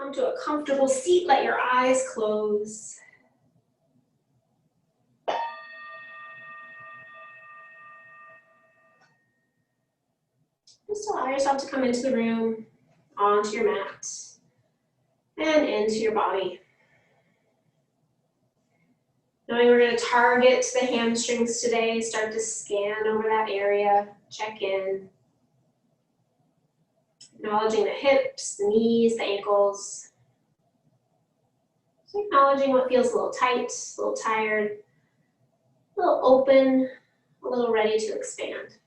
Come to a comfortable seat, let your eyes close. Just allow yourself to come into the room, onto your mat, and into your body. Knowing we're going to target the hamstrings today, start to scan over that area, check in. Acknowledging the hips, the knees, the ankles. So acknowledging what feels a little tight, a little tired, a little open, a little ready to expand.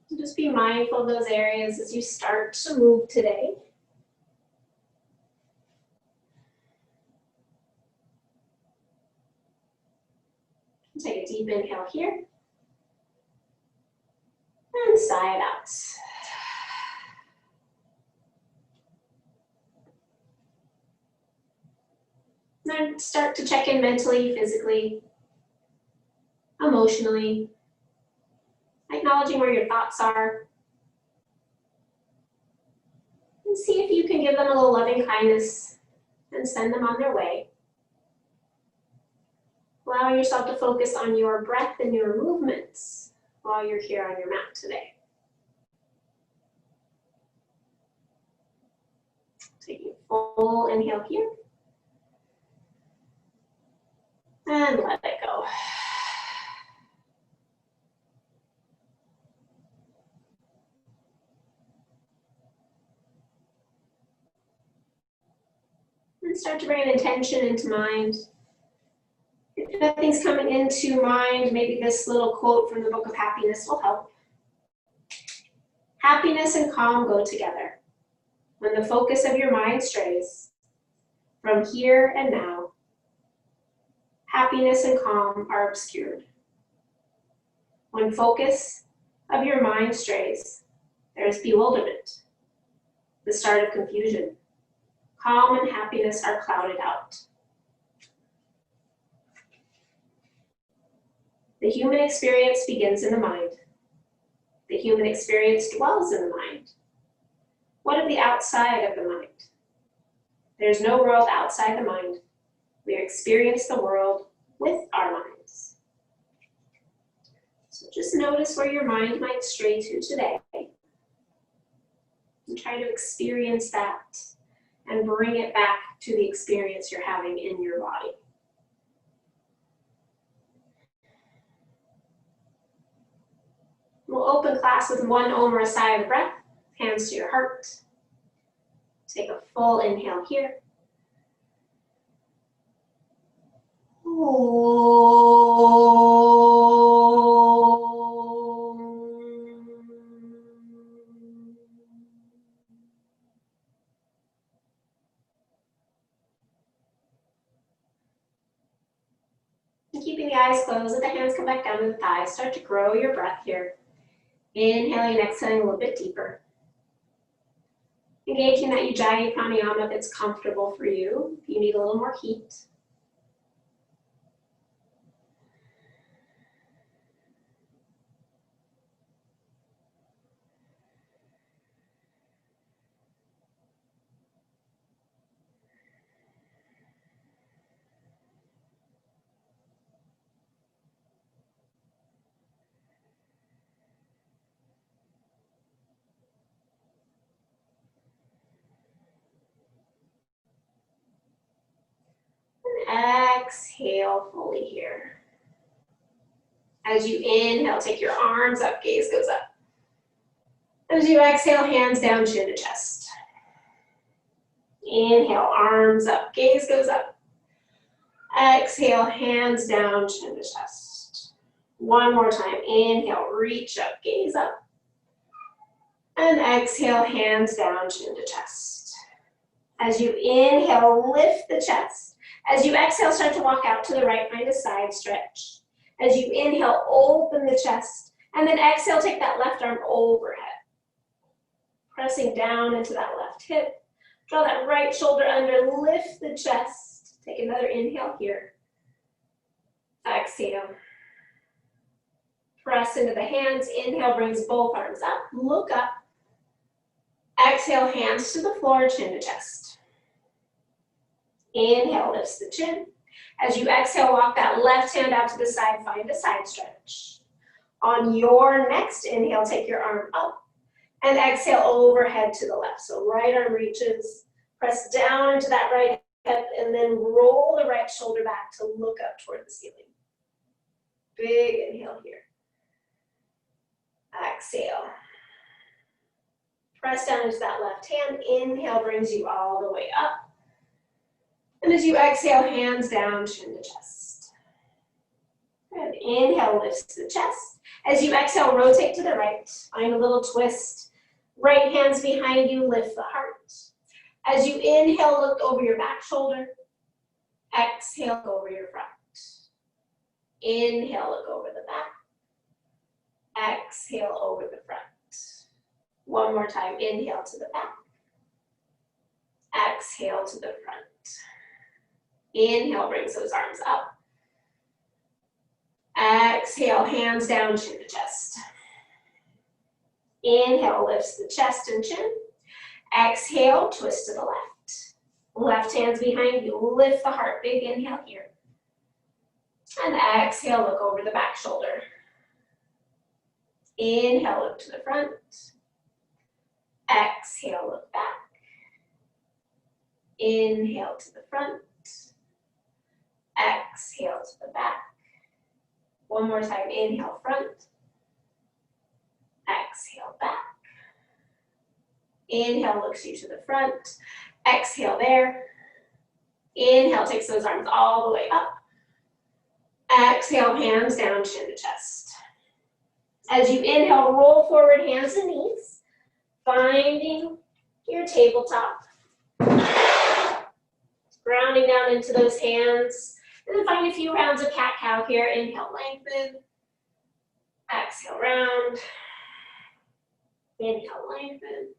So just be mindful of those areas as you start to move today. Take a deep inhale here. And sigh it out. Then start to check in mentally, physically, emotionally, acknowledging where your thoughts are. And see if you can give them a little loving kindness and send them on their way. Allowing yourself to focus on your breath and your movements while you're here on your mat today. Taking a full inhale here. And let it go. And start to bring an intention into mind. If nothing's coming into mind, maybe this little quote from the Book of Happiness will help. Happiness and calm go together. When the focus of your mind strays from here and now, happiness and calm are obscured. When focus of your mind strays, there is bewilderment, the start of confusion. Calm and happiness are clouded out. The human experience begins in the mind. The human experience dwells in the mind. What of the outside of the mind? There's no world outside the mind. We experience the world with our minds. So just notice where your mind might stray to today. And try to experience that and bring it back to the experience you're having in your body. We'll open class with one Om or a sigh of breath, hands to your heart. Take a full inhale here. And keeping the eyes closed, let the hands come back down to the thighs. Start to grow your breath here. Inhaling and exhaling a little bit deeper. Engaging that Ujjayi pranayama if it's comfortable for you. If you need a little more heat. Exhale fully here. As you inhale, take your arms up, gaze goes up. As you exhale, hands down, chin to chest. Inhale, arms up, gaze goes up. Exhale, hands down, chin to chest. One more time. Inhale, reach up, gaze up. And exhale, hands down, chin to chest. As you inhale, lift the chest. As you exhale, start to walk out to the right, find a side stretch. As you inhale, open the chest. And then exhale, take that left arm overhead. Pressing down into that left hip. Draw that right shoulder under, lift the chest. Take another inhale here. Exhale. Press into the hands. Inhale brings both arms up. Look up. Exhale, hands to the floor, chin to chest. Inhale, lifts the chin. As you exhale, walk that left hand out to the side, find a side stretch. On your next inhale, take your arm up and exhale overhead to the left. So right arm reaches, press down into that right hip and then roll the right shoulder back to look up toward the ceiling. Big inhale here. Exhale. Press down into that left hand. Inhale brings you all the way up. And as you exhale, hands down, chin to chest. Good. Inhale lifts the chest. As you exhale, rotate to the right. Find a little twist. Right hand's behind you, lift the heart. As you inhale, look over your back shoulder. Exhale, look over your front. Inhale, look over the back. Exhale, over the front. One more time, inhale to the back. Exhale to the front. Inhale, brings those arms up. Exhale, hands down, chin to chest. Inhale, lifts the chest and chin. Exhale, twist to the left. Left hand's behind you, lift the heart, big inhale here. And exhale, look over the back shoulder. Inhale, look to the front. Exhale, look back. Inhale to the front. Exhale to the back. One more time, inhale front. Exhale back. Inhale looks you to the front. Exhale there. Inhale takes those arms all the way up. Exhale, hands down, chin to chest. As you inhale, roll forward, hands and knees. Finding your tabletop. Grounding down into those hands. And then find a few rounds of cat-cow here. Inhale, lengthen. Exhale, round. Inhale, lengthen.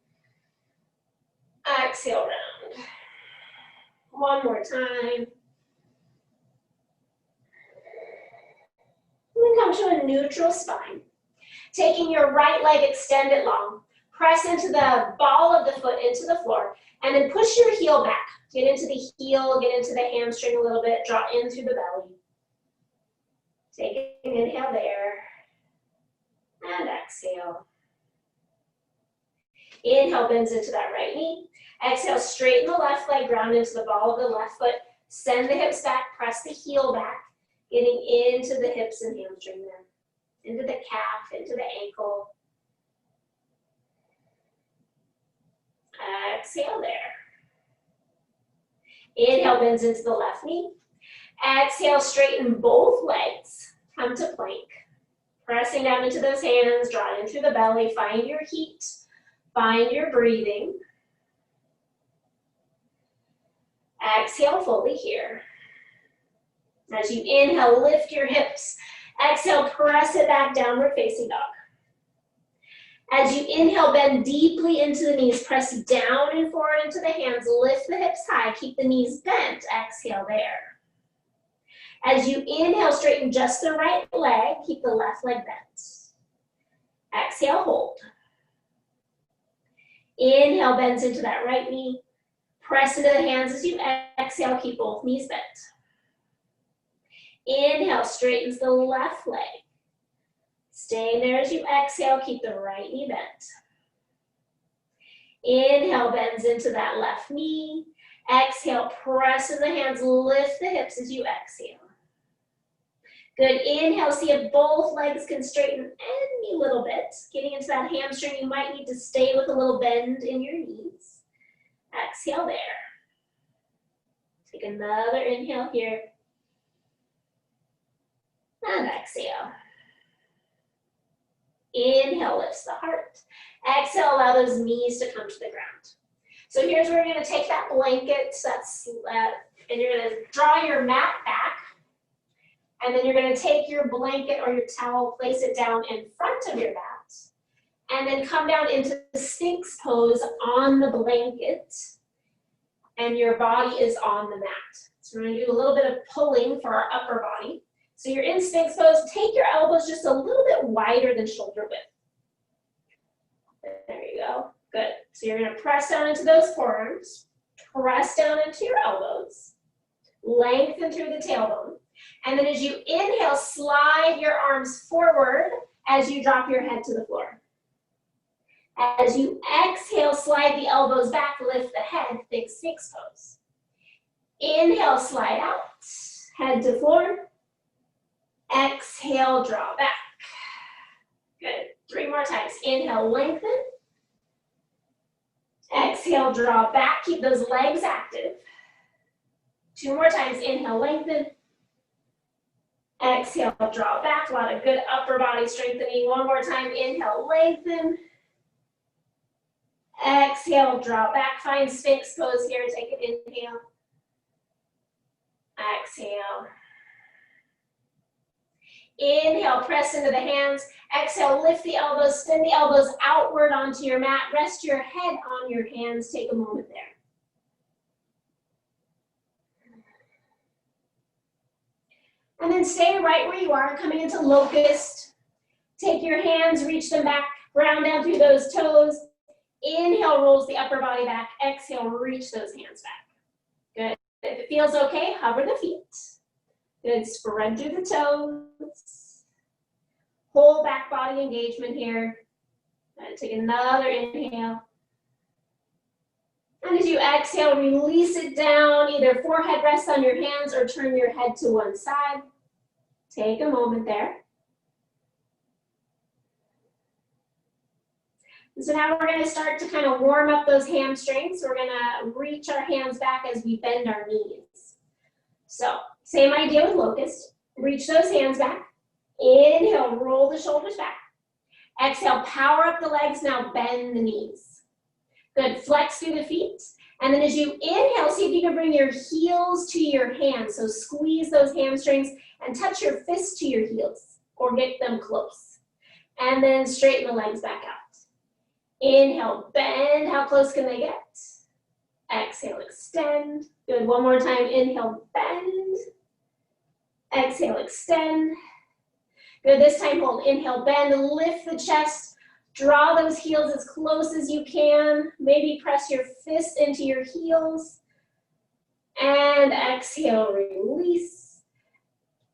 Exhale, round. One more time. And then come to a neutral spine. Taking your right leg, extend it long. Press into the ball of the foot into the floor. And then push your heel back. Get into the heel, get into the hamstring a little bit. Draw in through the belly. Take an inhale there. And exhale. Inhale, bends into that right knee. Exhale, straighten the left leg, ground into the ball of the left foot. Send the hips back, press the heel back. Getting into the hips and hamstring there. Into the calf, into the ankle. Exhale there. Inhale, bends into the left knee. Exhale, straighten both legs. Come to plank. Pressing down into those hands, draw in through the belly. Find your heat. Find your breathing. Exhale fully here. As you inhale, lift your hips. Exhale, press it back, downward facing dog. As you inhale, bend deeply into the knees. Press down and forward into the hands. Lift the hips high. Keep the knees bent. Exhale there. As you inhale, straighten just the right leg. Keep the left leg bent. Exhale, hold. Inhale, bends into that right knee. Press into the hands as you exhale. Keep both knees bent. Inhale, straightens the left leg. Staying there as you exhale, keep the right knee bent. Inhale, bends into that left knee. Exhale, press in the hands, lift the hips as you exhale. Good, inhale, see if both legs can straighten any little bit. Getting into that hamstring, you might need to stay with a little bend in your knees. Exhale there. Take another inhale here. And exhale. Inhale, lifts the heart. Exhale, allow those knees to come to the ground. So here's where you're going to take that blanket, and you're going to draw your mat back. And then you're going to take your blanket or your towel, place it down in front of your mat. And then come down into the Sphinx pose on the blanket. And your body is on the mat. So we're going to do a little bit of pulling for our upper body. So you're in Sphinx pose. Take your elbows just a little bit wider than shoulder width. There you go. Good. So you're going to press down into those forearms, press down into your elbows, lengthen through the tailbone. And then as you inhale, slide your arms forward as you drop your head to the floor. As you exhale, slide the elbows back, lift the head, big Sphinx pose. Inhale, slide out, head to floor. Exhale, draw back. Good. 3 more times. Inhale, lengthen. Exhale, draw back. Keep those legs active. 2 more times. Inhale, lengthen. Exhale, draw back. A lot of good upper body strengthening. 1 more time. Inhale, lengthen. Exhale, draw back. Find Sphinx pose here. Take an inhale. Exhale. Inhale, press into the hands. Exhale, lift the elbows, spin the elbows outward onto your mat. Rest your head on your hands. Take a moment there. And then stay right where you are, coming into locust. Take your hands, reach them back, ground down through those toes. Inhale, rolls the upper body back. Exhale, reach those hands back. Good. If it feels okay, hover the feet. Good, spread through the toes. Whole back body engagement here. Good. Take another inhale. And as you exhale, release it down. Either forehead rests on your hands or turn your head to one side. Take a moment there. And so now we're going to start to kind of warm up those hamstrings. We're going to reach our hands back as we bend our knees. So same idea with locust. Reach those hands back. Inhale, roll the shoulders back. Exhale, power up the legs. Now bend the knees. Good, flex through the feet. And then as you inhale, see if you can bring your heels to your hands. So squeeze those hamstrings and touch your fists to your heels or get them close. And then straighten the legs back out. Inhale, bend. How close can they get? Exhale, extend. Good, 1 more time. Inhale, bend. Exhale, extend. Good, this time hold. Inhale, bend, lift the chest. Draw those heels as close as you can. Maybe press your fists into your heels. And exhale, release.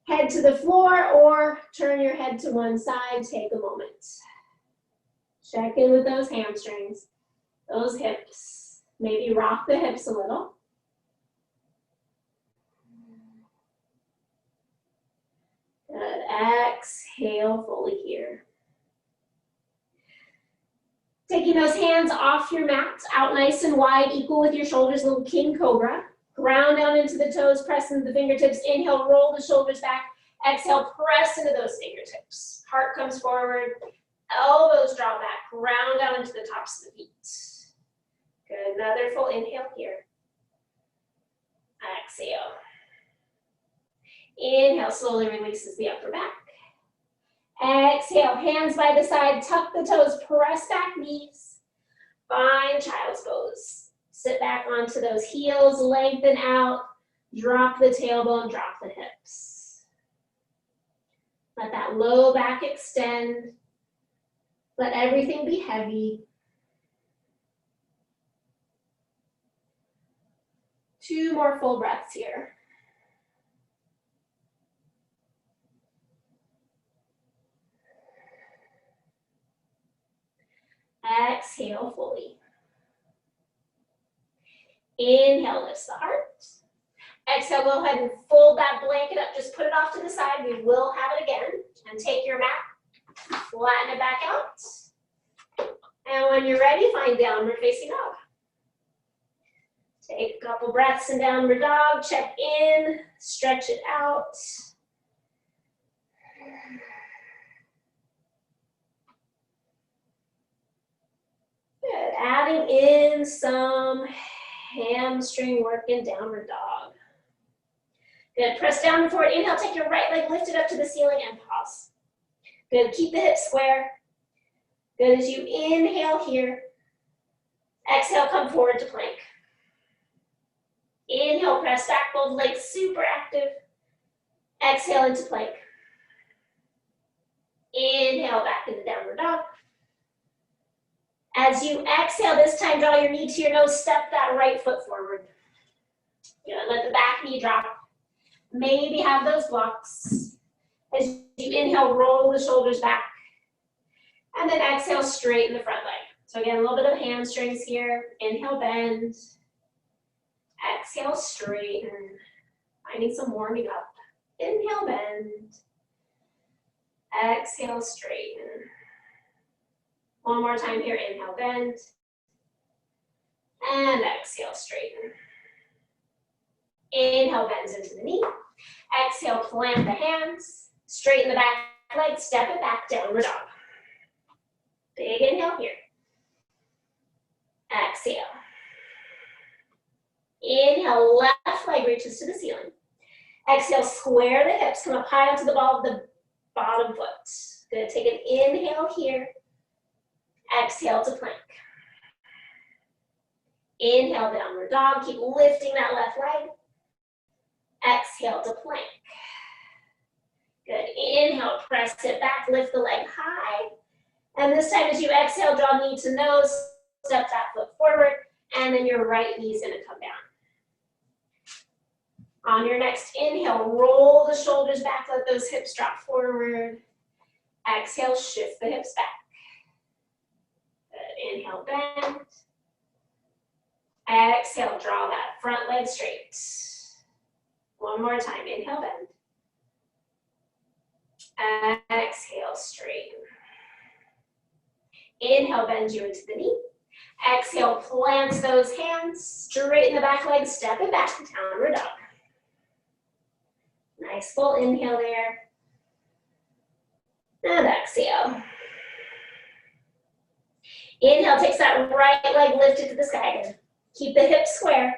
Head to the floor or turn your head to one side. Take a moment. Check in with those hamstrings, those hips. Maybe rock the hips a little. Good. Exhale fully here. Taking those hands off your mat, out nice and wide, equal with your shoulders, little king cobra. Ground down into the toes, press into the fingertips. Inhale, roll the shoulders back. Exhale, press into those fingertips. Heart comes forward, elbows draw back, ground down into the tops of the feet. Good, another full inhale here. Exhale. Inhale, slowly releases the upper back. Exhale, hands by the side, tuck the toes, press back knees. Find child's pose. Sit back onto those heels, lengthen out, drop the tailbone, drop the hips. Let that low back extend. Let everything be heavy. 2 more full breaths here. Exhale fully. Inhale, lifts the heart. Exhale, go ahead and fold that blanket up. Just put it off to the side. We will have it again. And take your mat, flatten it back out. And when you're ready, find downward facing dog. Take a couple breaths in downward dog. Check in, stretch it out. Good. Adding in some hamstring work in downward dog. Good. Press down and forward. Inhale, take your right leg, lift it up to the ceiling and pause. Good. Keep the hips square. Good. As you inhale here, exhale, come forward to plank. Inhale, press back, both legs super active. Exhale into plank. Inhale back into downward dog. As As you exhale this time, draw your knee to your nose, step that right foot forward. Good, let the back knee drop. Maybe have those blocks. As you inhale, roll the shoulders back. And then exhale, straighten the front leg. So again, a little bit of hamstrings here. Inhale, bend. Exhale, straighten. Finding some warming up. Inhale, bend. Exhale, straighten. One more time here. Inhale, bend. And exhale, straighten. Inhale, bends into the knee. Exhale, plant the hands. Straighten the back leg. Step it back, downward dog. Big inhale here. Exhale. Inhale, left leg reaches to the ceiling. Exhale, square the hips. Come up high onto the ball of the bottom foot. Good, take an inhale here. Exhale to plank. Inhale, downward dog. Keep lifting that left leg. Exhale to plank. Good, inhale, press it back, lift the leg high. And this time as you exhale, draw knee to nose, step that foot forward, and then your right knee is gonna come down. On your next inhale, roll the shoulders back, let those hips drop forward. Exhale, shift the hips back. Good, inhale, bend. Exhale, draw that front leg straight. One more time, inhale, bend. Exhale, straighten. Inhale, bend you into the knee. Exhale, plant those hands, straighten the back leg, step it back to downward dog. Nice full inhale there. And exhale. Inhale, takes that right leg lifted to the sky again. Keep the hips square.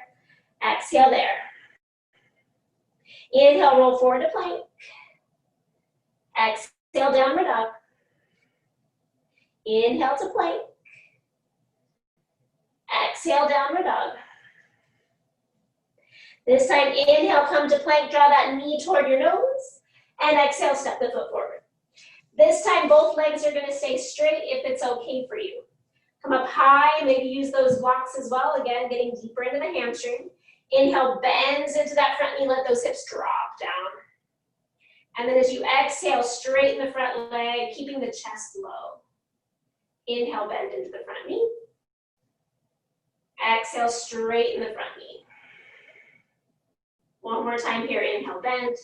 Exhale there. Inhale, roll forward to plank. Exhale, downward dog. Inhale to plank. Exhale, downward dog. This time, inhale, come to plank, draw that knee toward your nose, and exhale, step the foot forward. This time, both legs are gonna stay straight if it's okay for you. Come up high, maybe use those blocks as well, again, getting deeper into the hamstring. Inhale, bends into that front knee, let those hips drop down. And then as you exhale, straighten the front leg, keeping the chest low. Inhale, bend into the front knee. Exhale, straighten the front knee. One more time here, inhale, bend.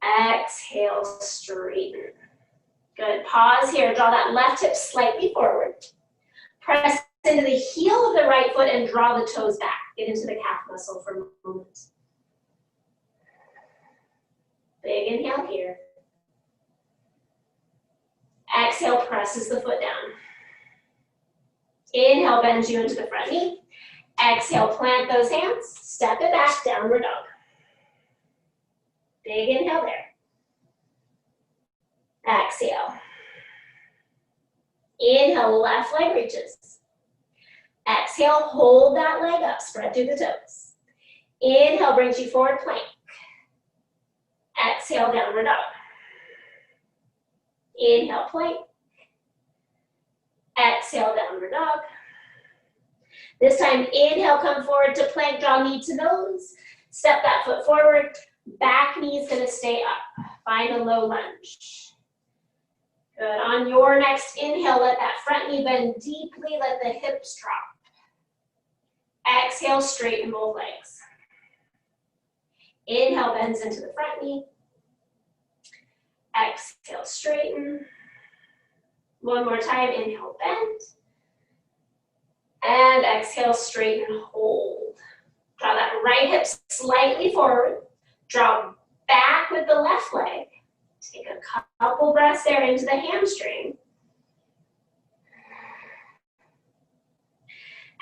Exhale, straighten. Good, pause here, draw that left hip slightly forward. Press into the heel of the right foot and draw the toes back. Get into the calf muscle for a moment. Big inhale here. Exhale, presses the foot down. Inhale, bends you into the front knee. Exhale, plant those hands, step it back, downward dog. Big inhale there. Exhale. Inhale, left leg reaches. Exhale, hold that leg up, spread through the toes. Inhale, brings you forward, plank. Exhale, downward dog. Inhale, plank. Exhale, downward dog. This time, inhale, come forward to plank, draw knee to nose. Step that foot forward. Back knee is gonna stay up. Find a low lunge. Good, on your next inhale, let that front knee bend deeply, let the hips drop. Exhale, straighten both legs. Inhale, bends into the front knee. Exhale, straighten. One more time, inhale, bend. And exhale, straighten, hold. Draw that right hip slightly forward. Draw back with the left leg. Take a couple breaths there into the hamstring.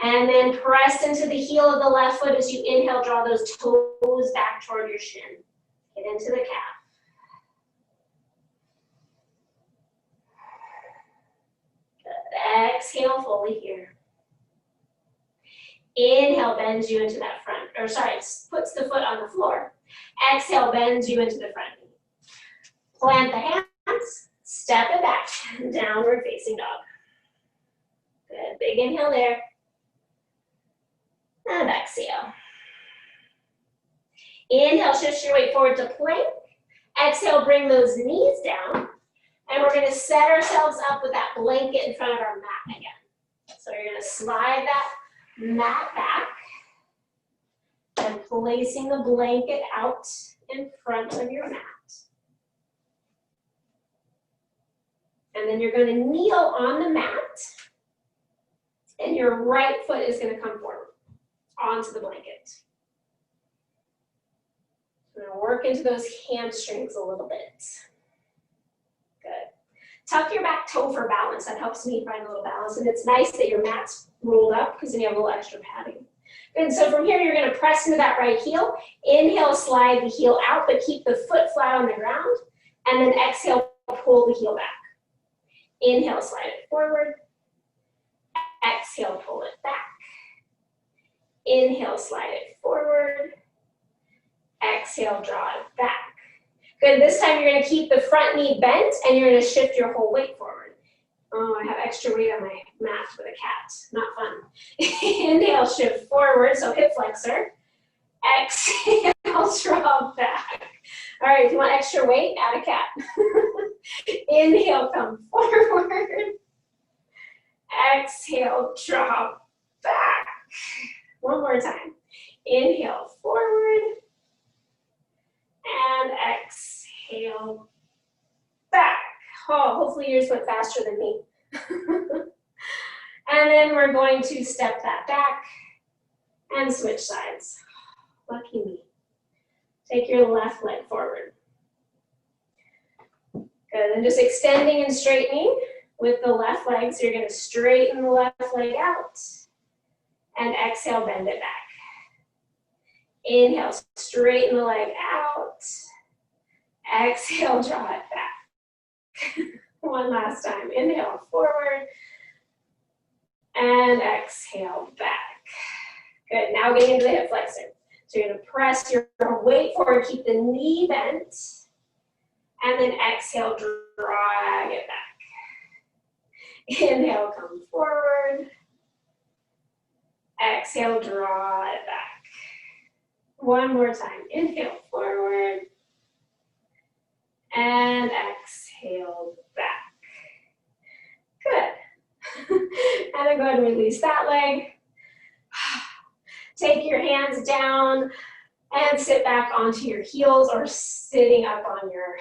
And then press into the heel of the left foot as you inhale, draw those toes back toward your shin. Get into the calf. Good. Exhale fully here. Inhale, bends you into that front, puts the foot on the floor. Exhale, bends you into the front knee. Plant the hands, step it back, downward facing dog. Big inhale there. And exhale. Inhale, shift your weight forward to plank. Exhale, bring those knees down. And we're gonna set ourselves up with that blanket in front of our mat again. So you're gonna slide that mat back and placing the blanket out in front of your mat. And then you're gonna kneel on the mat and your right foot is gonna come forward onto the blanket. We're gonna work into those hamstrings a little bit. Good. Tuck your back toe for balance. That helps me find a little balance. And it's nice that your mat's rolled up because then you have a little extra padding. Good, so from here, you're gonna press into that right heel. Inhale, slide the heel out, but keep the foot flat on the ground. And then exhale, pull the heel back. Inhale, slide it forward. Exhale, pull it back. Inhale, slide it forward. Exhale, draw it back. Good, this time you're gonna keep the front knee bent and you're gonna shift your whole weight forward. Oh, I have extra weight on my mat with a cat, not fun. Inhale, shift forward, so hip flexor. Exhale, draw back. All right, if you want extra weight, add a cat. Inhale, come forward. Exhale, draw back. One more time. Inhale, forward. And exhale, back. Oh, hopefully yours went faster than me. And then we're going to step that back and switch sides. Lucky me. Take your left leg forward. Good, and just extending and straightening with the left leg. So you're gonna straighten the left leg out and exhale, bend it back. Inhale, straighten the leg out. Exhale, draw it back. One last time. Inhale, forward. And exhale, back. Good, now getting into the hip flexor. So you're gonna press your weight forward, keep the knee bent. And then exhale, drag it back. Inhale, come forward. Exhale, draw it back. One more time. Inhale, forward. And exhale, back. Good. And then go ahead and release that leg. Take your hands down and sit back onto your heels or sitting up on your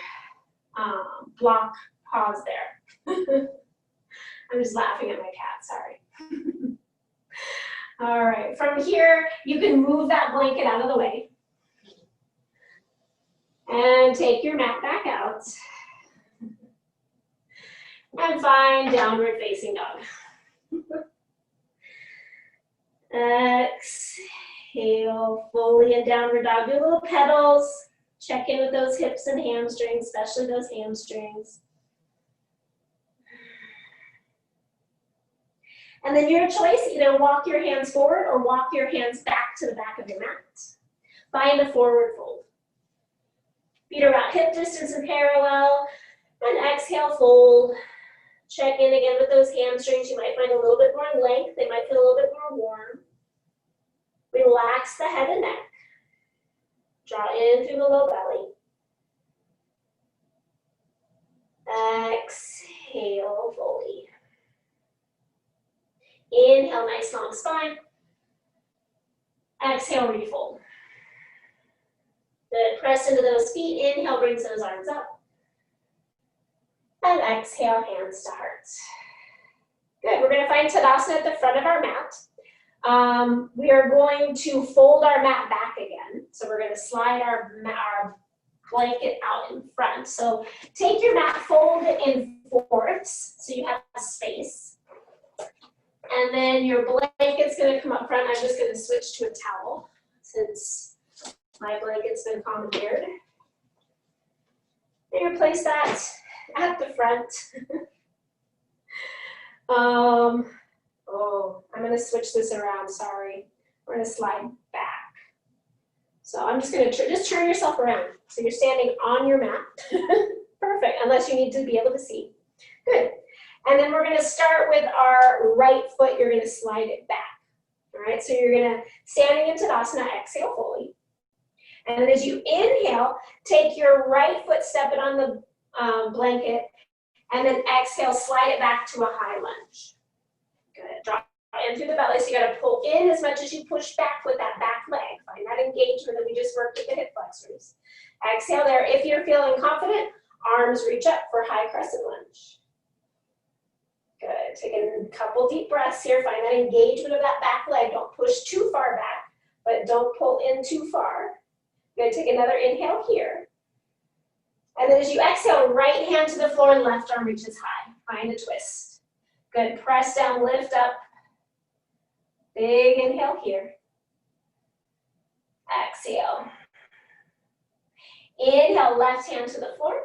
block paws there. I'm just laughing at my cat, sorry. All right, from here, you can move that blanket out of the way. And take your mat back out. And find downward facing dog. Exhale, fully in downward dog. Do little pedals. Check in with those hips and hamstrings, especially those hamstrings. And then your choice, either walk your hands forward or walk your hands back to the back of your mat. Find a forward fold. Feet are about hip distance and parallel. And exhale, fold. Check in again with those hamstrings. You might find a little bit more length. They might feel a little bit more warm. Relax the head and neck. Draw in through the low belly. Exhale fully. Inhale, nice long spine. Exhale, refold. Good, press into those feet. Inhale, brings those arms up. And exhale, hands to hearts. Good, we're gonna find Tadasana at the front of our mat. We are going to fold our mat back again. So we're gonna slide our blanket out in front. So take your mat, fold it in fourths so you have space. And then your blanket's gonna come up front. I'm just gonna switch to a towel since my blanket's been commandeered. And place that at the front. Oh, I'm gonna switch this around, sorry. We're gonna slide back. So I'm just gonna just turn yourself around. So you're standing on your mat. Perfect, unless you need to be able to see. Good. And then we're gonna start with our right foot. You're gonna slide it back. All right, so you're gonna, standing in Tadasana, exhale fully. And then as you inhale, take your right foot, step it on the blanket, and then exhale, slide it back to a high lunge. Good, drop in through the belly, so you gotta pull in as much as you push back with that back leg. Find that engagement that we just worked with the hip flexors. Exhale there. If you're feeling confident, arms reach up for high crescent lunge. Good, take a couple deep breaths here. Find that engagement of that back leg. Don't push too far back, but don't pull in too far. Good, take another inhale here. And then as you exhale, right hand to the floor, left arm reaches high. Find a twist. Good, press down, lift up. Big inhale here. Exhale. Inhale, left hand to the floor.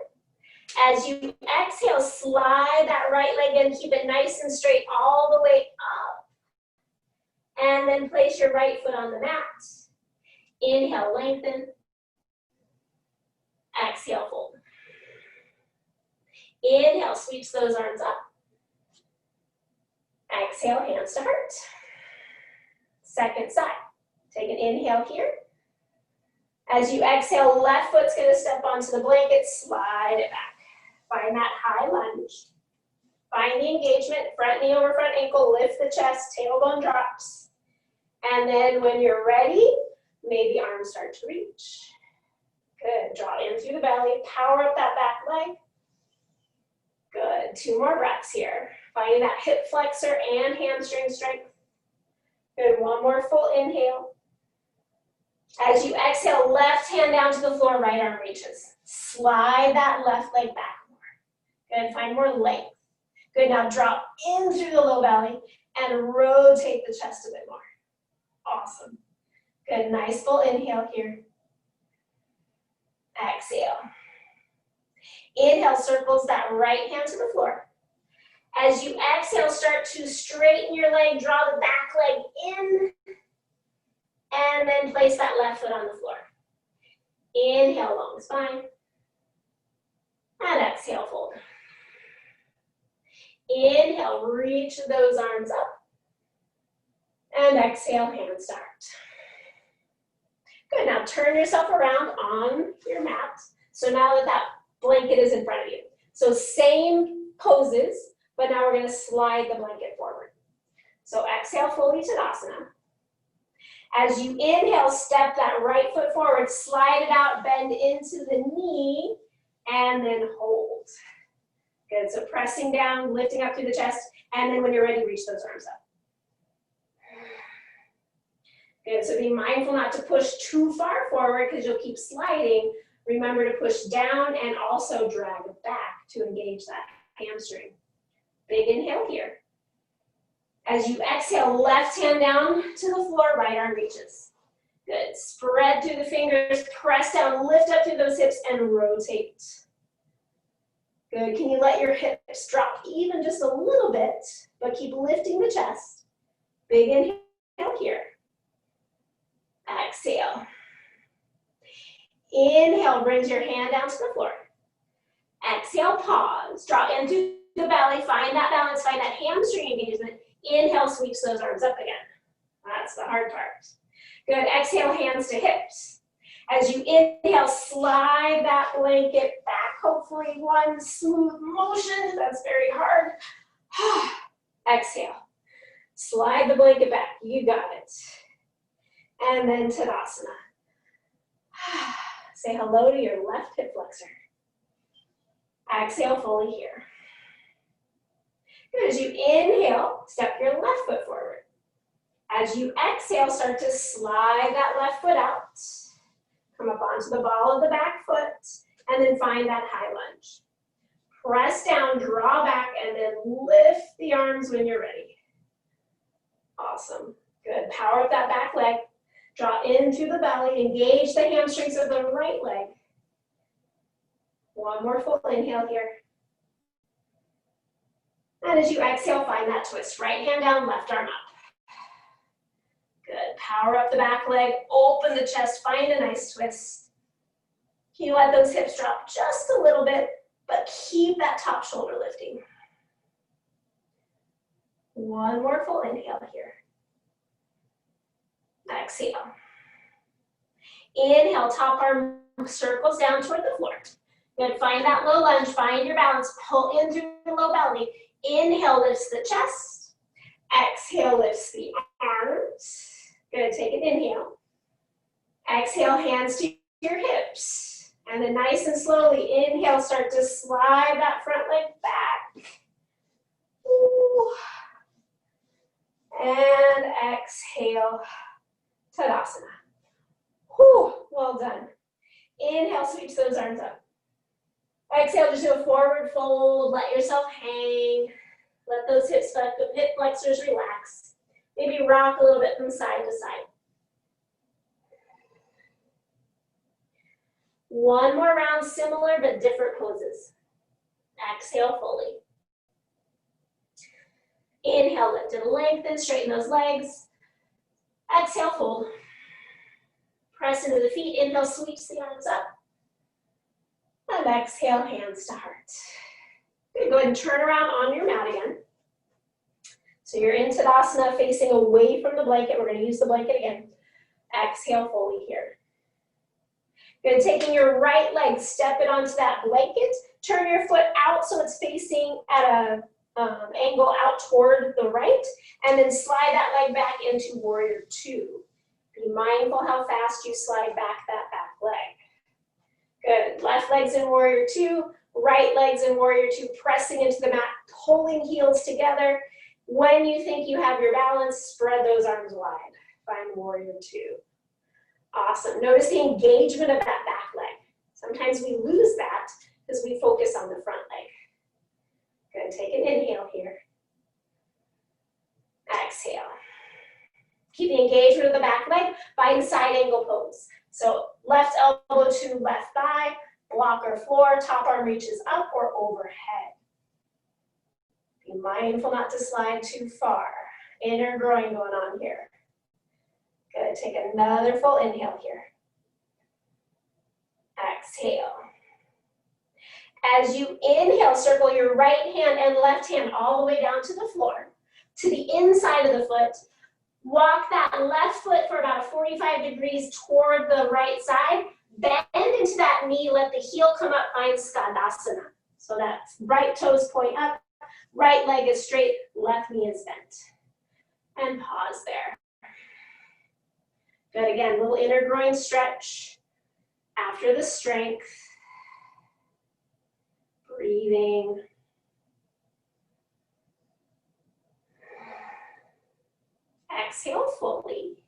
As you exhale, slide that right leg in, keep it nice and straight all the way up. And then place your right foot on the mat. Inhale, lengthen. Exhale, fold. Inhale, sweeps those arms up. Exhale, hands to heart. Second side. Take an inhale here. As you exhale, left foot's gonna step onto the blanket, slide it back. Find that high lunge. Find the engagement, front knee over front ankle, lift the chest, tailbone drops. And then when you're ready, maybe arms start to reach. Good, draw in through the belly, power up that back leg. Good, 2 more breaths here. Find that hip flexor and hamstring strength. Good, 1 more full inhale. As you exhale, left hand down to the floor, right arm reaches. Slide that left leg back more. Good, find more length. Good, now drop in through the low belly and rotate the chest a bit more. Awesome. Good, nice full inhale here. Exhale. Inhale, circles that right hand to the floor. As you exhale, start to straighten your leg, draw the back leg in, and then place that left foot on the floor. Inhale, long spine, and exhale, fold. Inhale, reach those arms up, and exhale, hands to heart. Good, now turn yourself around on your mat. So now that blanket is in front of you. So same poses, but now we're gonna slide the blanket forward. So exhale, fully Tadasana. As you inhale, step that right foot forward, slide it out, bend into the knee, and then hold. Good, so pressing down, lifting up through the chest, and then when you're ready, reach those arms up. Good, so be mindful not to push too far forward because you'll keep sliding. Remember to push down and also drag back to engage that hamstring. Big inhale here. As you exhale, left hand down to the floor, right arm reaches. Good, spread through the fingers, press down, lift up through those hips and rotate. Good, can you let your hips drop even just a little bit, but keep lifting the chest. Big inhale here. Exhale. Inhale, brings your hand down to the floor. Exhale, pause. Draw in through the belly, find that balance, find that hamstring engagement. Inhale, sweeps those arms up again. That's the hard part. Good, exhale, hands to hips. As you inhale, slide that blanket back. Hopefully one smooth motion, that's very hard. Exhale, slide the blanket back, you got it. And then Tadasana. Say hello to your left hip flexor. Exhale fully here. Good, as you inhale, step your left foot forward. As you exhale, start to slide that left foot out. Come up onto the ball of the back foot, and then find that high lunge. Press down, draw back, and then lift the arms when you're ready. Awesome. Good, power up that back leg. Draw in through the belly, engage the hamstrings of the right leg. One more full inhale here. And as you exhale, find that twist. Right hand down, left arm up. Good, power up the back leg, open the chest, find a nice twist. Can you let those hips drop just a little bit, but keep that top shoulder lifting. One more full inhale here. Exhale. Inhale, top arm circles down toward the floor. Good, find that low lunge, find your balance, pull in through the low belly. Inhale lifts the chest. Exhale lifts the arms. Good, take an inhale. Exhale, hands to your hips. And then nice and slowly, inhale, start to slide that front leg back. Ooh. And exhale, Tadasana. Whew, well done. Inhale, sweep those arms up. Exhale, just do a forward fold, let yourself hang. Let those hip flexors relax. Maybe rock a little bit from side to side. One more round, similar but different poses. Exhale fully. Inhale, lift and lengthen, straighten those legs. Exhale, fold. Press into the feet, inhale, sweeps the arms up. And exhale, hands to heart. Good, go ahead and turn around on your mat again. So you're in Tadasana, facing away from the blanket. We're gonna use the blanket again. Exhale fully here. Good, taking your right leg, step it onto that blanket. Turn your foot out so it's facing at a angle out toward the right. And then slide that leg back into warrior two. Be mindful how fast you slide back that back leg. Good, left leg's in warrior two, right leg's in warrior two, pressing into the mat, pulling heels together. When you think you have your balance, spread those arms wide. Find warrior two. Awesome, notice the engagement of that back leg. Sometimes we lose that because we focus on the front leg. Good, take an inhale here. Exhale. Keep the engagement of the back leg, find side angle pose. So left elbow to left thigh, block or floor, top arm reaches up or overhead. Be mindful not to slide too far. Inner groin going on here. Good, take another full inhale here. Exhale. As you inhale, circle your right hand and left hand all the way down to the floor, to the inside of the foot. Walk that left foot for about 45 degrees toward the right side. Bend into that knee, let the heel come up, find Skandasana. So that right toes point up, right leg is straight, left knee is bent. And pause there. Good, again, little inner groin stretch. After the strength, breathing. Exhale fully.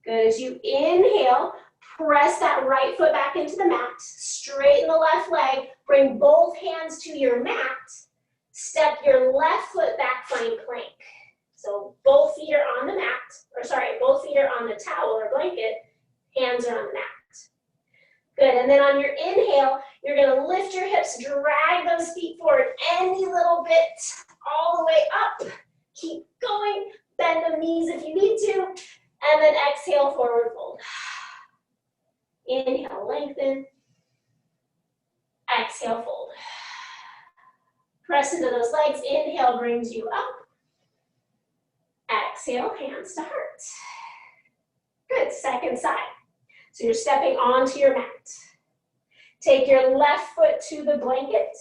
Good, as you inhale, press that right foot back into the mat, straighten the left leg, bring both hands to your mat, step your left foot back, find plank. So both feet are on the mat, both feet are on the towel or blanket, hands are on the mat. Good, and then on your inhale, you're gonna lift your hips, drag those feet forward any little bit, all the way up. Keep going, bend the knees if you need to, and then exhale, forward fold. Inhale, lengthen. Exhale, fold. Press into those legs, inhale brings you up. Exhale, hands to heart. Good, second side. So you're stepping onto your mat. Take your left foot to the blanket.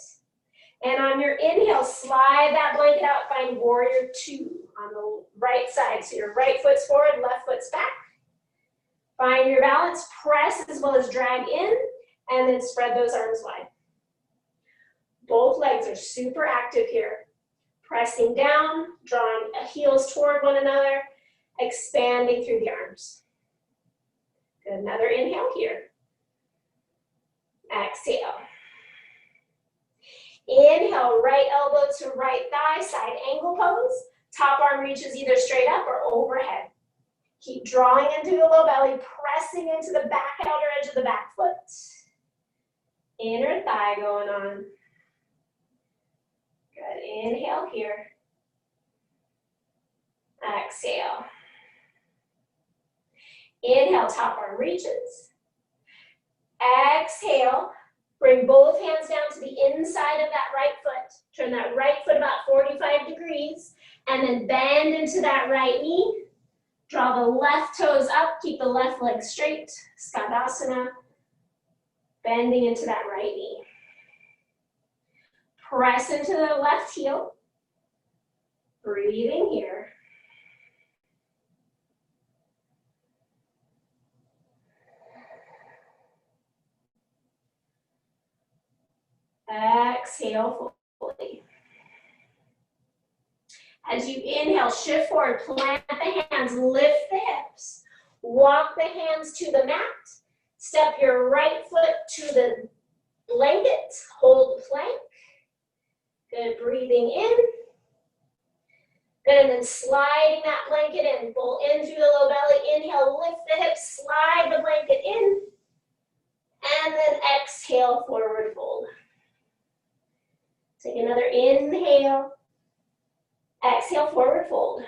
And on your inhale, slide that blanket out, find warrior two on the right side. So your right foot's forward, left foot's back. Find your balance, press as well as drag in, and then spread those arms wide. Both legs are super active here. Pressing down, drawing heels toward one another, expanding through the arms. Good, another inhale here. Exhale. Inhale, right elbow to right thigh, side angle pose. Top arm reaches either straight up or overhead. Keep drawing into the low belly, pressing into the back outer edge of the back foot. Inner thigh going on. Good, inhale here. Exhale. Inhale, top arm reaches. Exhale, bring both hands down to the inside of that right foot. Turn that right foot about 45 degrees. And then bend into that right knee. Draw the left toes up, keep the left leg straight. Skadasana. Bending into that right knee. Press into the left heel. Breathing here. Exhale fully. As you inhale, shift forward, plant the hands, lift the hips. Walk the hands to the mat. Step your right foot to the blanket. Hold plank. Good, breathing in. Good, and then sliding that blanket in. Pull in through the low belly. Inhale, lift the hips, slide the blanket in. And then exhale, forward fold. Take another inhale. Exhale, forward fold.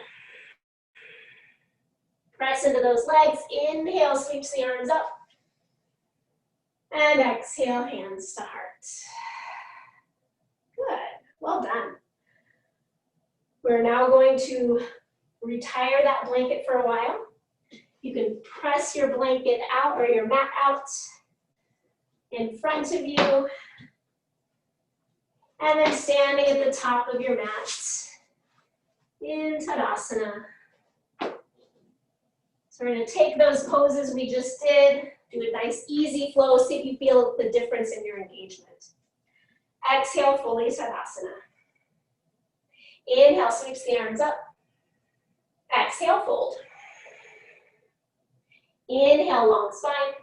Press into those legs. Inhale, sweeps the arms up. And exhale, hands to heart. Good, well done. We're now going to retire that blanket for a while. You can press your blanket out or your mat out in front of you. And then standing at the top of your mat in Tadasana. So we're going to take those poses we just did, do a nice easy flow, see if you feel the difference in your engagement. Exhale, fully Tadasana. Inhale, sweeps the arms up. Exhale, fold. Inhale, long spine.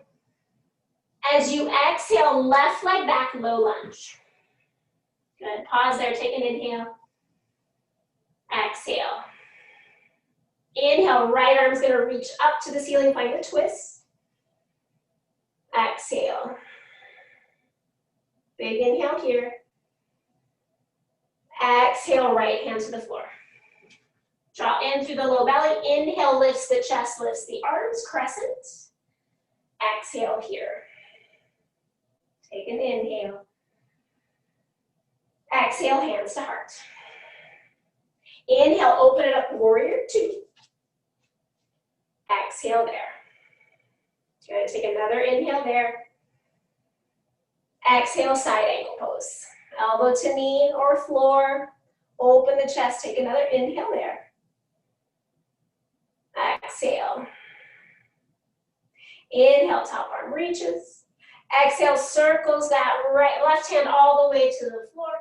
As you exhale, left leg back, low lunge. Good, pause there, take an inhale. Exhale. Inhale, right arm's gonna reach up to the ceiling, find a twist. Exhale. Big inhale here. Exhale, right hand to the floor. Draw in through the low belly. Inhale, lifts the chest, lifts the arms, crescent. Exhale here. Take an inhale. Exhale, hands to heart. Inhale, open it up, warrior two. Exhale there. Good, take another inhale there. Exhale, side angle pose. Elbow to knee or floor. Open the chest, take another inhale there. Exhale. Inhale, top arm reaches. Exhale, circles that left hand all the way to the floor.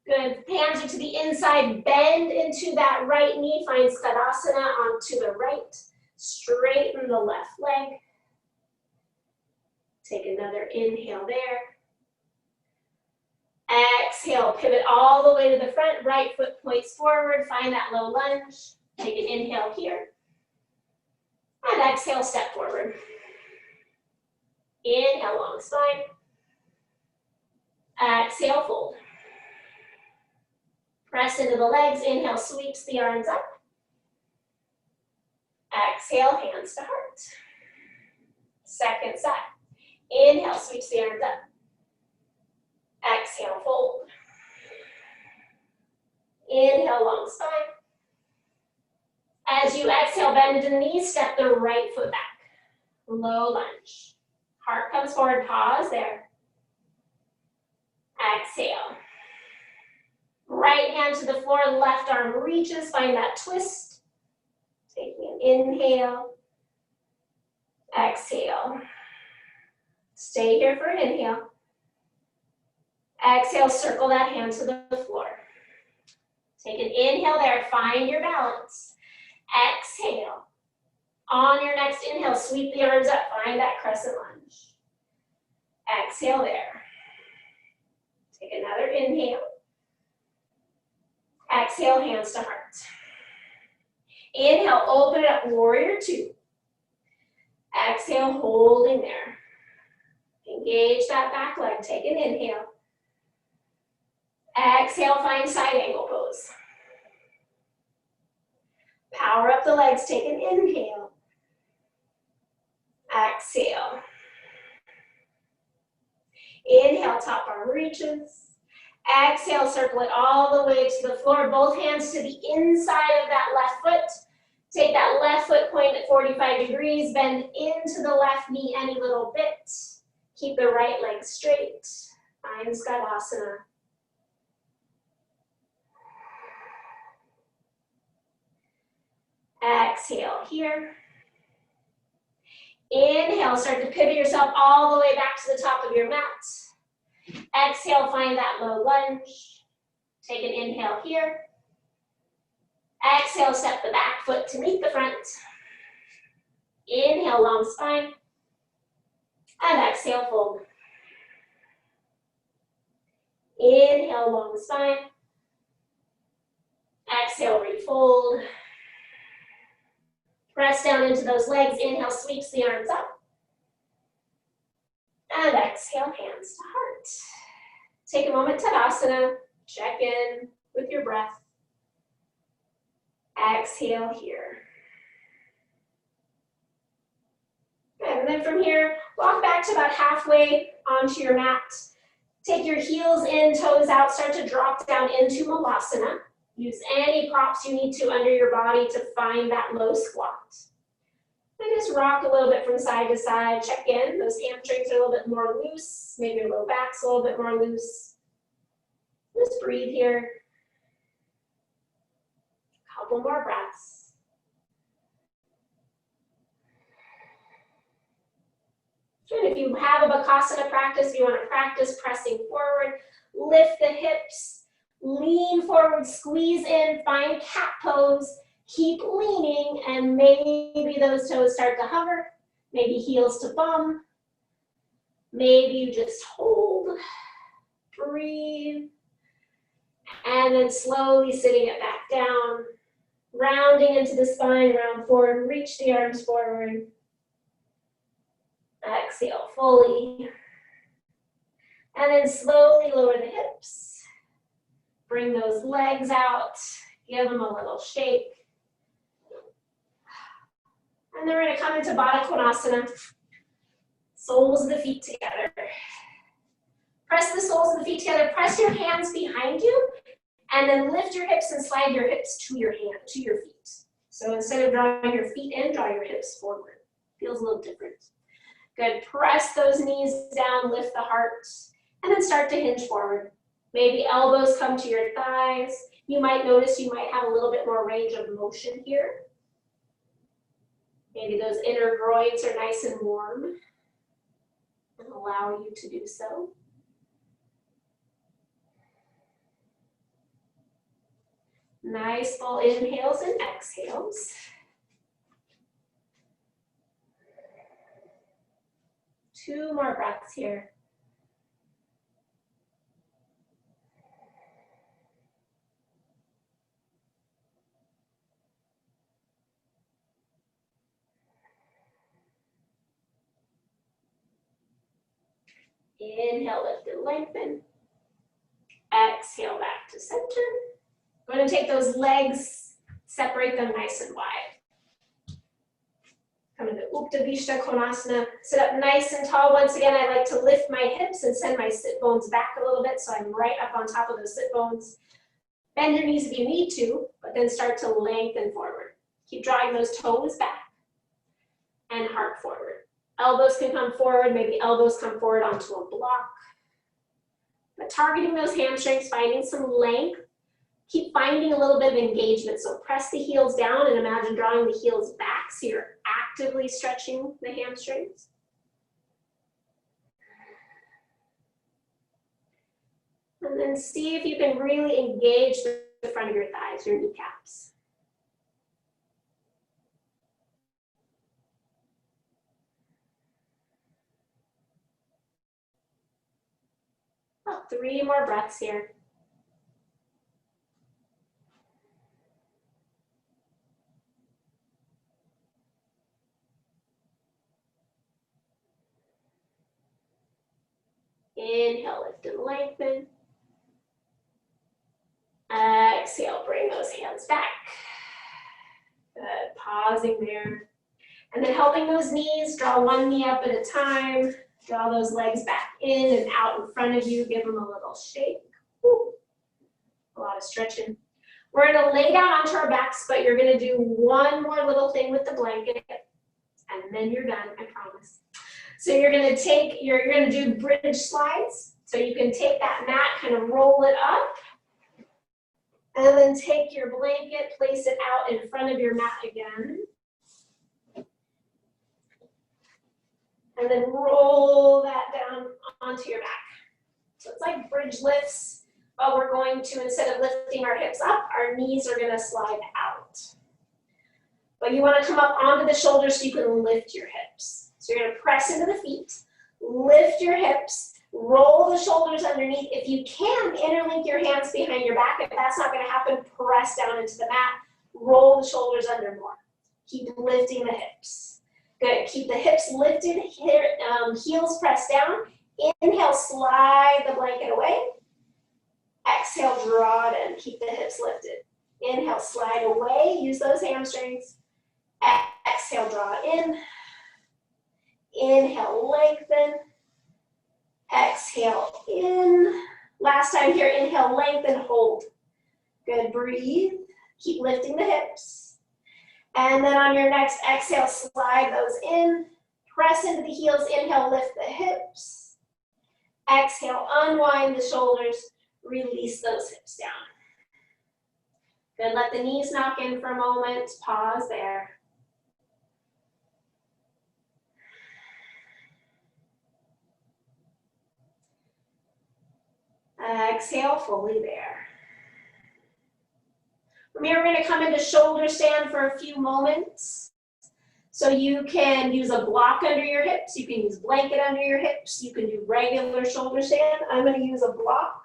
Good, hands are to the inside, bend into that right knee, find Skadasana onto the right. Straighten the left leg. Take another inhale there. Exhale, pivot all the way to the front, right foot points forward, find that low lunge. Take an inhale here. And exhale, step forward. Inhale, long spine. Exhale, fold. Press into the legs, inhale, sweeps the arms up. Exhale, hands to heart. Second side. Inhale, sweeps the arms up. Exhale, fold. Inhale, long spine. As you exhale, bend the knees, step the right foot back. Low lunge. Heart comes forward, pause there. Exhale. Right hand to the floor, left arm reaches, find that twist. Taking an inhale. Exhale. Stay here for an inhale. Exhale, circle that hand to the floor. Take an inhale there, find your balance. Exhale. On your next inhale, sweep the arms up, find that crescent lunge. Exhale there. Take another inhale. Exhale, hands to heart. Inhale, open it up, warrior two. Exhale, holding there. Engage that back leg, take an inhale. Exhale, find side angle pose. Power up the legs, take an inhale. Exhale. Inhale, top arm reaches. Exhale, circle it all the way to the floor. Both hands to the inside of that left foot. Take that left foot point at 45 degrees. Bend into the left knee any little bit. Keep the right leg straight. Find Skadasana. Exhale here. Inhale, start to pivot yourself all the way back to the top of your mat. Exhale, find that low lunge. Take an inhale here. Exhale, step the back foot to meet the front. Inhale, long spine. And exhale, fold. Inhale, long spine. Exhale, refold. Press down into those legs. Inhale, sweeps the arms up. And exhale, hands to heart. Take a moment, Tadasana. Check in with your breath. Exhale here. And then from here, walk back to about halfway onto your mat. Take your heels in, toes out, start to drop down into Malasana. Use any props you need to under your body to find that low squat. And just rock a little bit from side to side. Check in. Those hamstrings are a little bit more loose. Maybe your low back's a little bit more loose. Just breathe here. Couple more breaths. And if you have a Bakasana practice, if you want to practice pressing forward, lift the hips, lean forward, squeeze in, find cat pose, keep leaning, and maybe those toes start to hover, maybe heels to bum, maybe you just hold, breathe, and then slowly sitting it back down, rounding into the spine, round forward, reach the arms forward. Exhale fully. And then slowly lower the hips. Bring those legs out. Give them a little shake. And then we're going to come into Baddha Konasana. Soles of the feet together. Press the soles of the feet together. Press your hands behind you. And then lift your hips and slide your hips to your feet. So instead of drawing your feet in, draw your hips forward. Feels a little different. Good. Press those knees down, lift the heart, and then start to hinge forward. Maybe elbows come to your thighs. You might notice you might have a little bit more range of motion here. Maybe those inner groins are nice and warm and allow you to do so. Nice full inhales and exhales. Two more breaths here. Inhale, lift and lengthen. Exhale, back to center. We're going to take those legs, separate them nice and wide. Come into Uttanasana Konasana. Sit up nice and tall. Once again, I like to lift my hips and send my sit bones back a little bit so I'm right up on top of those sit bones. Bend your knees if you need to, but then start to lengthen forward. Keep drawing those toes back and heart forward. Elbows can come forward, maybe elbows come forward onto a block. But targeting those hamstrings, finding some length. Keep finding a little bit of engagement. So press the heels down and imagine drawing the heels back so you're actively stretching the hamstrings. And then see if you can really engage the front of your thighs, your kneecaps. About 3 more breaths here. Inhale, lift and lengthen. Exhale, bring those hands back. Good, pausing there. And then helping those knees, draw one knee up at a time. Draw those legs back in and out in front of you. Give them a little shake. Woo. of stretching. We're gonna lay down onto our backs, but you're gonna do one more little thing with the blanket, and then you're done, I promise. So you're gonna do bridge slides. So you can take that mat, kind of roll it up, and then take your blanket, place it out in front of your mat again. And then roll that down onto your back. So it's like bridge lifts, but we're going to, instead of lifting our hips up, our knees are gonna slide out. But you wanna come up onto the shoulders so you can lift your hips. So you're gonna press into the feet, lift your hips, roll the shoulders underneath. If you can, interlink your hands behind your back. If that's not gonna happen, press down into the mat, roll the shoulders under more. Keep lifting the hips. Good, keep the hips lifted, heels pressed down. Inhale, slide the blanket away. Exhale, draw it in, keep the hips lifted. Inhale, slide away, use those hamstrings. Exhale, draw it in. Inhale, lengthen. Exhale, in. Last time here, inhale, lengthen, hold. Good, breathe. Keep lifting the hips. And then on your next exhale, slide those in. Press into the heels, inhale, lift the hips. Exhale, unwind the shoulders, release those hips down. Good, let the knees knock in for a moment, pause there. Exhale, fully there. From here, we're going to come into shoulder stand for a few moments. So you can use a block under your hips, you can use blanket under your hips, you can do regular shoulder stand. I'm going to use a block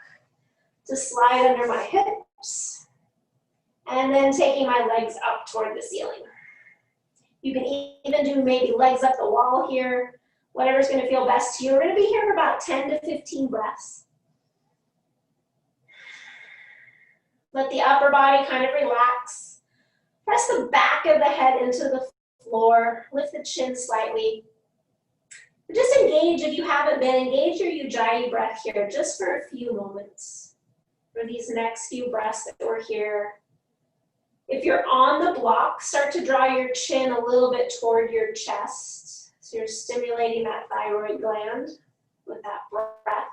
to slide under my hips, and then taking my legs up toward the ceiling. You can even do maybe legs up the wall here, whatever's going to feel best to you. We're going to be here for about 10 to 15 breaths. Let the upper body kind of relax. Press the back of the head into the floor. Lift the chin slightly. Just engage if you haven't been. Engage your Ujjayi breath here just for a few moments. For these next few breaths that we're here. If you're on the block, start to draw your chin a little bit toward your chest. So you're stimulating that thyroid gland with that breath.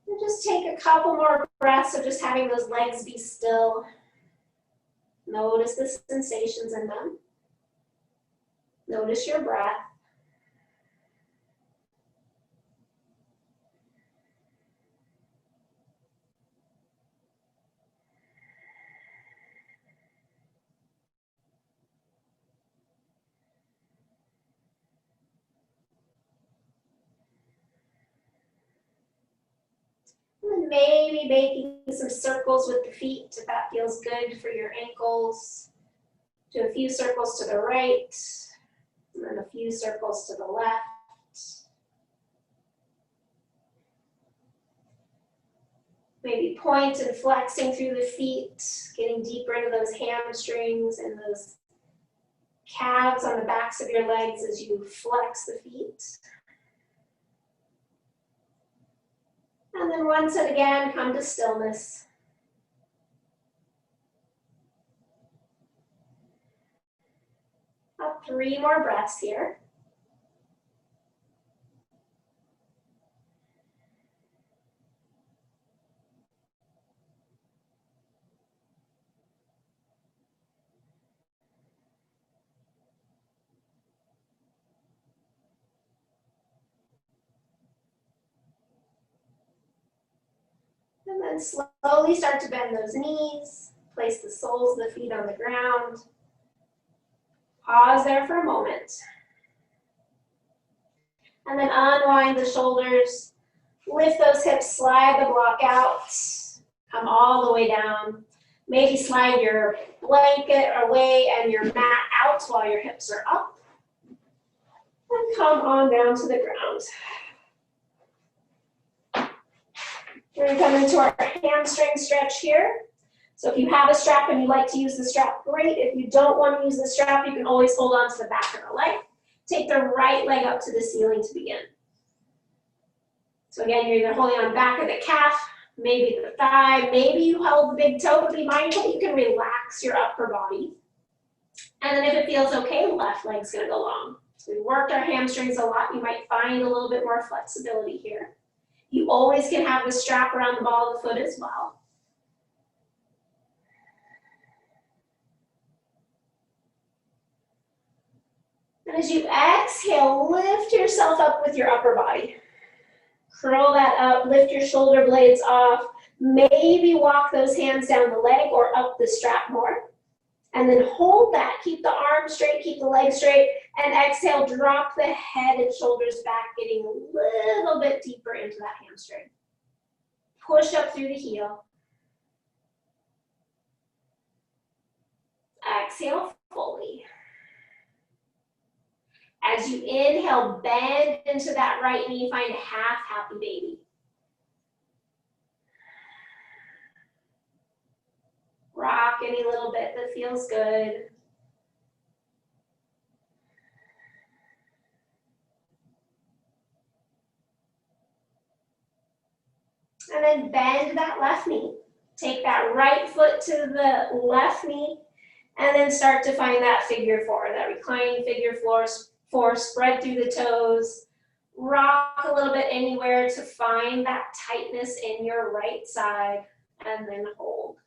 And just take a couple more breaths of just having those legs be still. Notice the sensations in them. Notice your breath. And maybe making some circles with the feet if that feels good for your ankles. Do a few circles to the right, and then a few circles to the left. Maybe point and flexing through the feet, getting deeper into those hamstrings and those calves on the backs of your legs as you flex the feet. And then once and again, come to stillness. Up 3 more breaths here. And then slowly start to bend those knees. Place the soles of the feet on the ground. Pause there for a moment. And then unwind the shoulders. Lift those hips, slide the block out. Come all the way down. Maybe slide your blanket away and your mat out while your hips are up. And come on down to the ground. We're going to come into our hamstring stretch here. So if you have a strap and you like to use the strap, great. If you don't want to use the strap, you can always hold on to the back of the leg. Take the right leg up to the ceiling to begin. So again, you're either holding on back of the calf maybe the thigh, maybe you held the big toe, but be mindful you can relax your upper body. And then if it feels okay, left leg's gonna go long. So we worked our hamstrings a lot. You might find a little bit more flexibility here. You always can have the strap around the ball of the foot as well. And as you exhale, lift yourself up with your upper body. Curl that up, lift your shoulder blades off. Maybe walk those hands down the leg or up the strap more. And then hold that, keep the arm straight, keep the leg straight, and exhale, drop the head and shoulders back, getting a little bit deeper into that hamstring. Push up through the heel. Exhale fully. As you inhale, bend into that right knee, find a half happy baby. Rock any little bit that feels good. And then bend that left knee. Take that right foot to the left knee, and then start to find that figure four, that reclining figure four, spread through the toes. Rock a little bit anywhere to find that tightness in your right side, and then hold.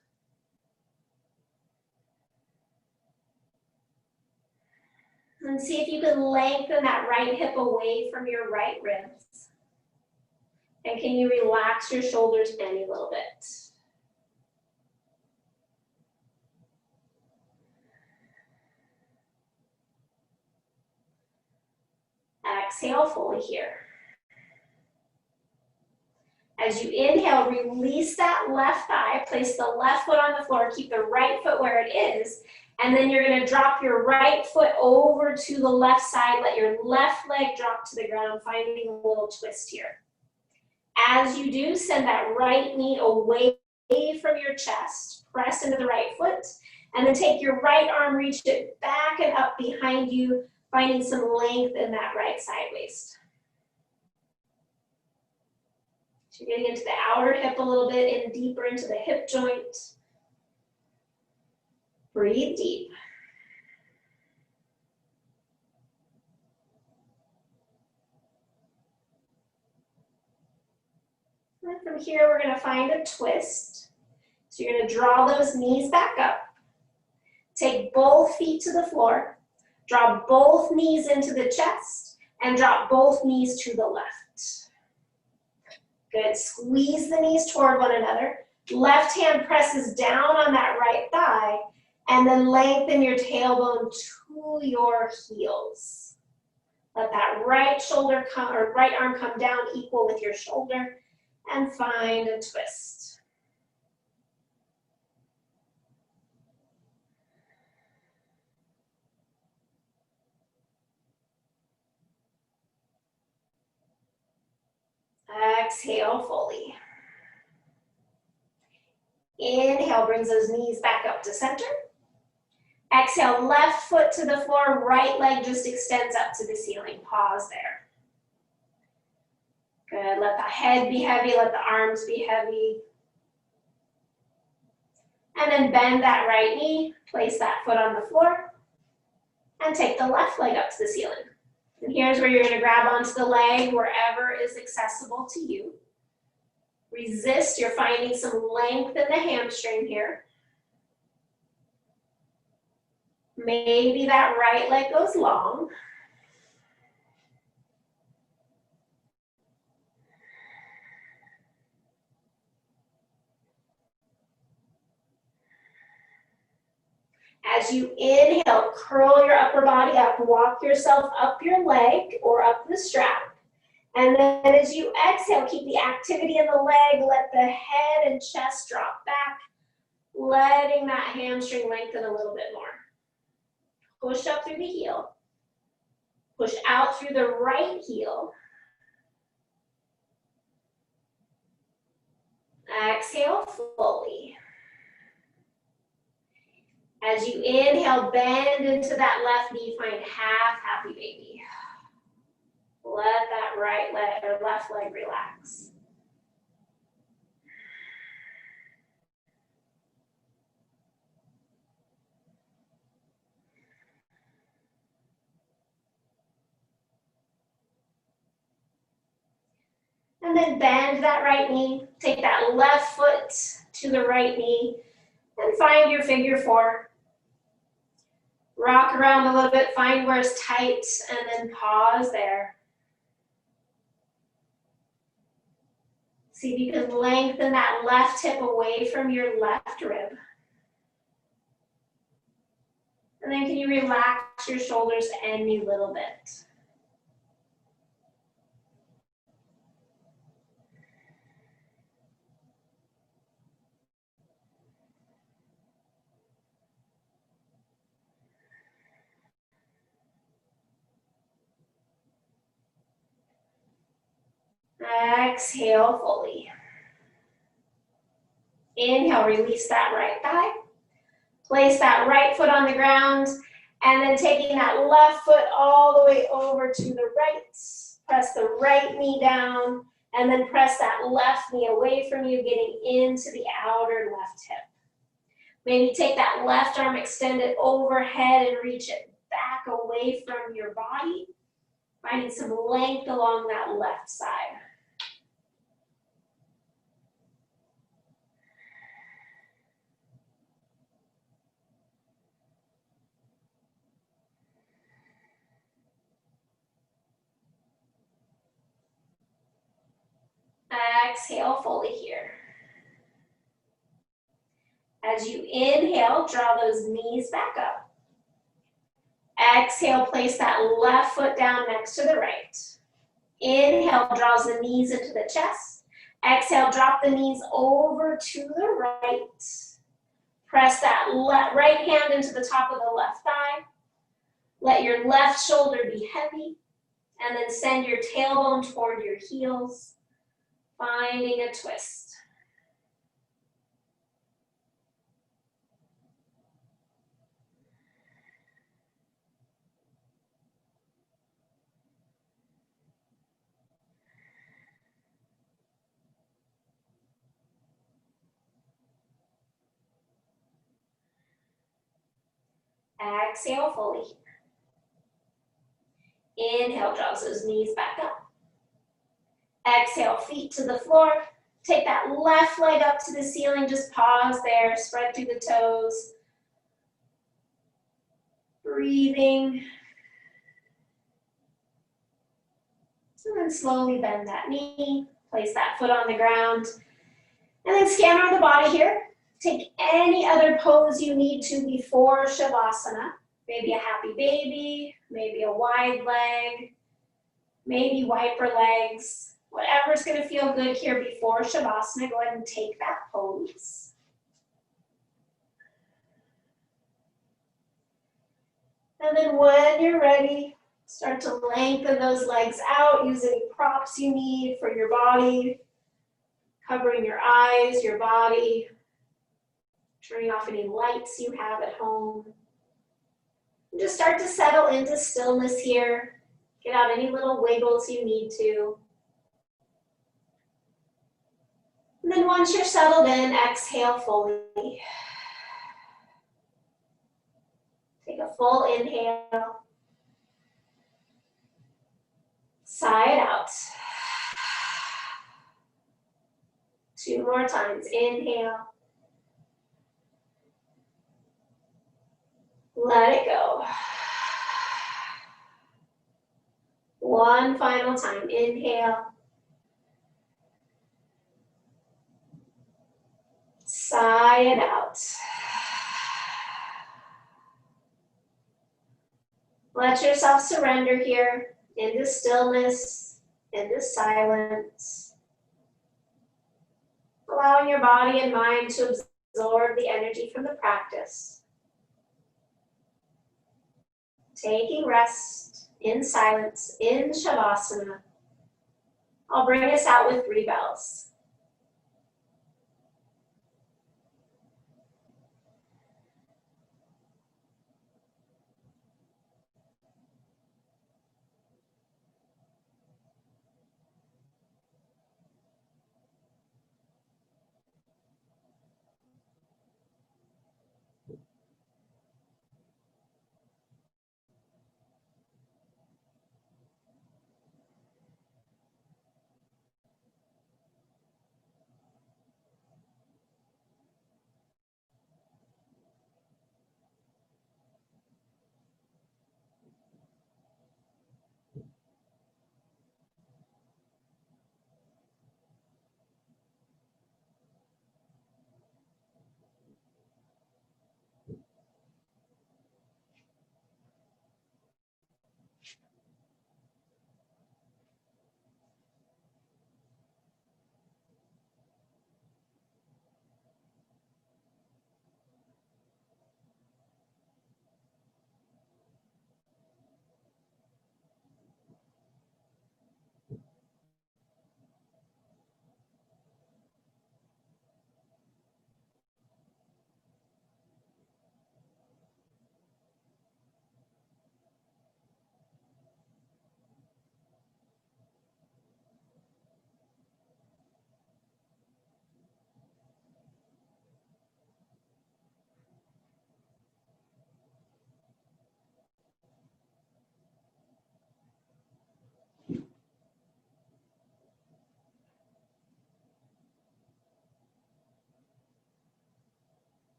And see if you can lengthen that right hip away from your right ribs. And can you relax your shoulders any little bit? Exhale fully here. As you inhale, release that left thigh, place the left foot on the floor, keep the right foot where it is, and then you're gonna drop your right foot over to the left side, let your left leg drop to the ground, finding a little twist here. As you do, send that right knee away from your chest, press into the right foot, and then take your right arm, reach it back and up behind you, finding some length in that right side waist. So you're getting into the outer hip a little bit and deeper into the hip joint. Breathe deep. And from here, we're gonna find a twist. So you're gonna draw those knees back up. Take both feet to the floor. Draw both knees into the chest and drop both knees to the left. Good, squeeze the knees toward one another. Left hand presses down on that right thigh, and then lengthen your tailbone to your heels. Let that right shoulder come, or right arm come down equal with your shoulder, and find a twist. Exhale fully. Inhale, brings those knees back up to center. Exhale, left foot to the floor, right leg just extends up to the ceiling. Pause there. Good, let the head be heavy, let the arms be heavy. And then bend that right knee, place that foot on the floor, and take the left leg up to the ceiling. And here's where you're gonna grab onto the leg wherever is accessible to you. Resist, you're finding some length in the hamstring here. Maybe that right leg goes long. As you inhale, curl your upper body up, walk yourself up your leg or up the strap. And then as you exhale, keep the activity in the leg, let the head and chest drop back, letting that hamstring lengthen a little bit more. Push up through the heel. Push out through the right heel. Exhale fully. As you inhale, bend into that left knee, find half happy baby. Let that right leg or left leg relax. And then bend that right knee. Take that left foot to the right knee and find your figure four. Rock around a little bit, find where it's tight, and then pause there. See if you can lengthen that left hip away from your left rib. And then can you relax your shoulders any little bit? Exhale fully. Inhale, release that right thigh. Place that right foot on the ground, and then taking that left foot all the way over to the right. Press the right knee down, and then press that left knee away from you, getting into the outer left hip. Maybe take that left arm, extend it overhead, and reach it back away from your body, finding some length along that left side. Exhale fully here. As you inhale, draw those knees back up. Exhale, place that left foot down next to the right. Inhale, draws the knees into the chest. Exhale, drop the knees over to the right. Press that right hand into the top of the left thigh. Let your left shoulder be heavy. And then send your tailbone toward your heels, finding a twist. Exhale fully. Inhale, draws those knees back up. Exhale, feet to the floor. Take that left leg up to the ceiling. Just pause there, spread through the toes. Breathing. And then slowly bend that knee. Place that foot on the ground. And then scan around the body here. Take any other pose you need to before Shavasana. Maybe a happy baby, maybe a wide leg, maybe wiper legs. Whatever's going to feel good here before Shavasana, go ahead and take that pose. And then when you're ready, start to lengthen those legs out. Use any props you need for your body, covering your eyes, your body, turning off any lights you have at home. And just start to settle into stillness here. Get out any little wiggles you need to. And then once you're settled in, exhale fully. Take a full inhale. Sigh it out. 2 more times. Inhale. Let it go. 1 final time. Inhale. Sigh it out. Let yourself surrender here into stillness, into silence. Allowing your body and mind to absorb the energy from the practice. Taking rest in silence, in Shavasana. I'll bring us out with 3 bells.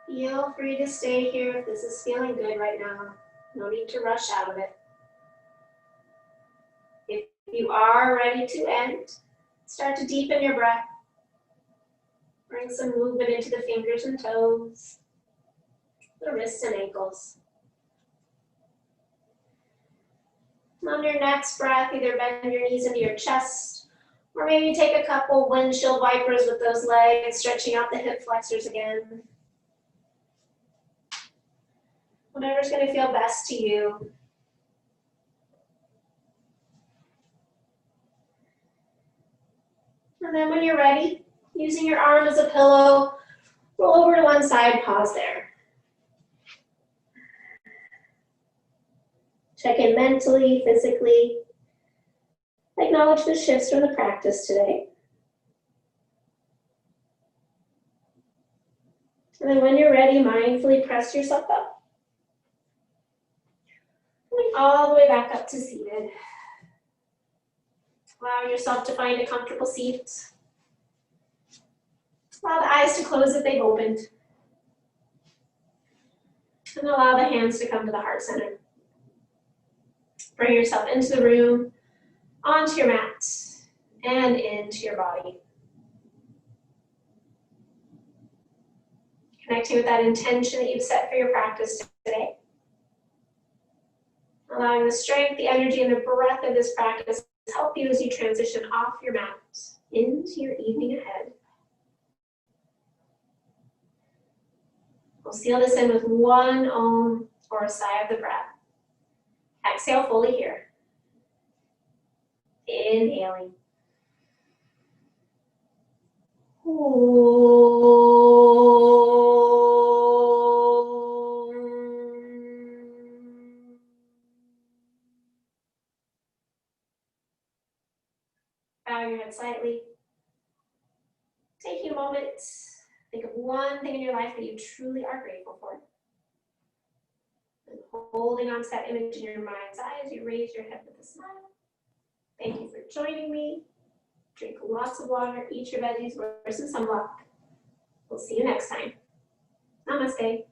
Feel free to stay here if this is feeling good right now. No need to rush out of it. If you are ready to end, start to deepen your breath. Bring some movement into the fingers and toes, the wrists and ankles. On your next breath, either bend your knees into your chest, or maybe take a couple windshield wipers with those legs, stretching out the hip flexors again. Whatever's going to feel best to you. And then when you're ready, using your arm as a pillow, roll over to one side, pause there. Check in mentally, physically. Acknowledge the shifts from the practice today. And then when you're ready, mindfully press yourself up. Going all the way back up to seated. Allow yourself to find a comfortable seat. Allow the eyes to close if they've opened. And allow the hands to come to the heart center. Bring yourself into the room, onto your mat, and into your body. Connecting with that intention that you've set for your practice today. Allowing the strength, the energy, and the breath of this practice to help you as you transition off your mat into your evening ahead. We'll seal this in with one Om or a sigh of the breath. Exhale fully here. Inhaling. Bow your head slightly. Taking a moment, think of one thing in your life that you truly are grateful for. And holding on to that image in your mind's eye as you raise your head with a smile. Thank you for joining me. Drink lots of water, eat your veggies, wear some sunblock. We'll see you next time. Namaste.